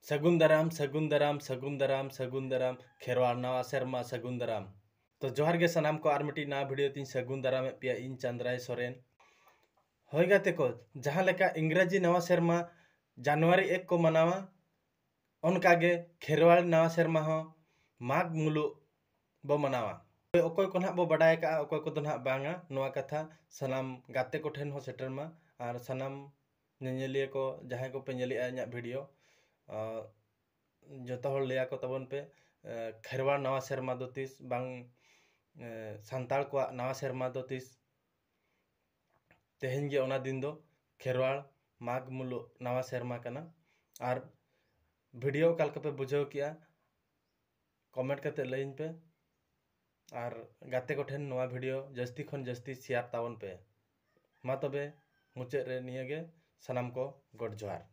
सगुन दाराम सगुन दाराम सगुन दाराम सगुन दाराम खेरवाड़ नवा सेरमा सगुन दाराम। तो जोहार गे सनाम को आर मिट्टी ना वीडियो तीन सगुन दाराम पे इन चंद्राय सोरेन होय गाते को जहाँ लेका इंग्राजी नवा सेरमा जनवरी 1 को मनावा उनकागे खेरवाड़ नवा सेरमा हो माघ मुलु बो मनावा। अकोय को बो बडाय का अकोय को बांगा नवा कथा सनाम गाते को ठेन हो सेटरमा और सनाम नेनेलिया को जहाँ को पे नेलिया इᱧᱟᱜ वीडियो जो हर लिया को तबन पे खेरवाड़ नवा सेरमा दो तीस बांग सांताल को नवा सेरमा दो तीस तेहेन गे ओना दिन दो खेरवाड़ माघ मुलु नवा सेरमा कना। और वीडियो कालका पे बुझाव किया कमेंट करते लइन पे और गाते को ठेन नवा वीडियो जस्ती खन जस्ती शेयर तावन पे मा तबे मुचाद रे निया गे सनाम को गॉड जोहार।